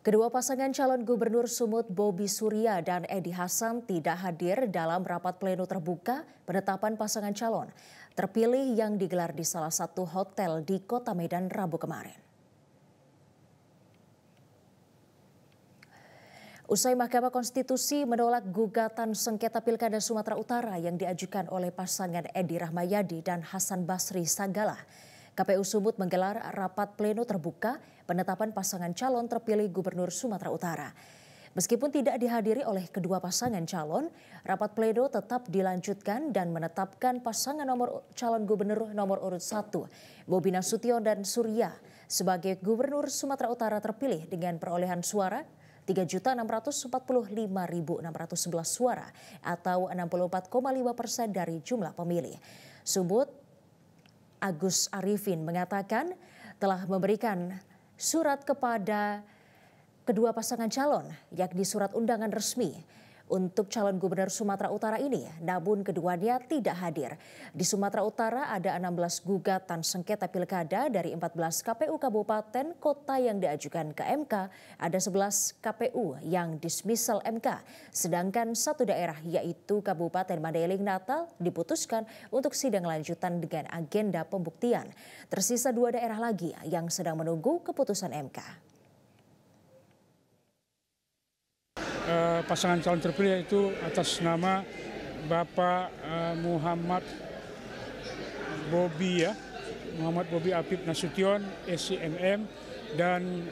Kedua pasangan calon gubernur Sumut Bobi Surya dan Edi Hasan tidak hadir dalam rapat pleno terbuka penetapan pasangan calon terpilih yang digelar di salah satu hotel di Kota Medan Rabu kemarin. Usai Mahkamah Konstitusi menolak gugatan sengketa Pilkada Sumatera Utara yang diajukan oleh pasangan Edi Rahmayadi dan Hasan Basri Sagala, KPU Sumut menggelar rapat pleno terbuka penetapan pasangan calon terpilih Gubernur Sumatera Utara. Meskipun tidak dihadiri oleh kedua pasangan calon, rapat pleno tetap dilanjutkan dan menetapkan pasangan calon gubernur nomor urut 1, Bobi Nasution dan Surya, sebagai Gubernur Sumatera Utara terpilih dengan perolehan suara 3.645.611 suara atau 64,5% dari jumlah pemilih. Sumut Agus Arifin mengatakan telah memberikan surat kepada kedua pasangan calon, yakni surat undangan resmi untuk calon gubernur Sumatera Utara ini, namun keduanya tidak hadir. Di Sumatera Utara ada 16 gugatan sengketa pilkada dari 14 KPU kabupaten kota yang diajukan ke MK, ada 11 KPU yang dismisal MK, sedangkan satu daerah yaitu Kabupaten Mandailing Natal diputuskan untuk sidang lanjutan dengan agenda pembuktian. Tersisa 2 daerah lagi yang sedang menunggu keputusan MK. Pasangan calon terpilih itu atas nama Bapak Muhammad Bobi Apip Nasution SCMM dan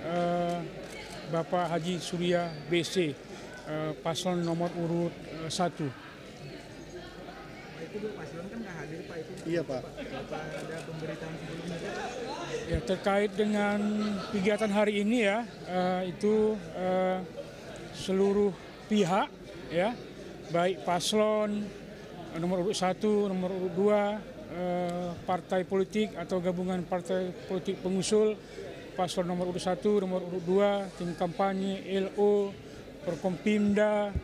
Bapak Haji Surya BC paslon nomor urut 1. Itu paslon kan nggak hadir Pak itu. Iya Pak. Apa ada pemberitaan sebelumnya? Ya, terkait dengan kegiatan hari ini ya itu seluruh pihak ya, baik paslon nomor urut 1, nomor urut 2, partai politik atau gabungan partai politik pengusul, paslon nomor urut 1, nomor urut 2, tim kampanye, LO, Forkompimda,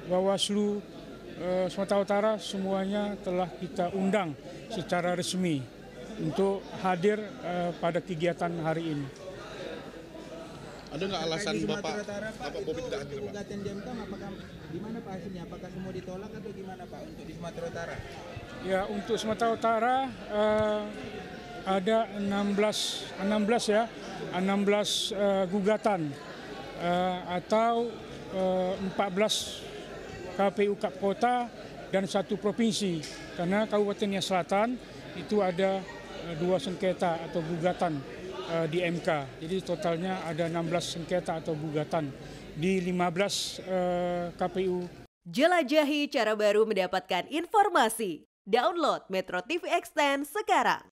Bawaslu, Sumatera Utara semuanya telah kita undang secara resmi untuk hadir pada kegiatan hari ini. Ada nggak alasan Bapak Bobi tidak hadir, Pak? Gugatan di MK, apakah gimana Pak hasilnya? Apakah semua ditolak atau gimana Pak untuk di Sumatera Utara? Ya, untuk Sumatera Utara ada 16 gugatan atau 14 KPU Kap Kota dan 1 provinsi. Karena Kabupaten Nias Selatan itu ada 2 sengketa atau gugatan di MK. Jadi totalnya ada 16 sengketa atau gugatan di 15 KPU. Jelajahi cara baru mendapatkan informasi. Download Metro TV Extend sekarang.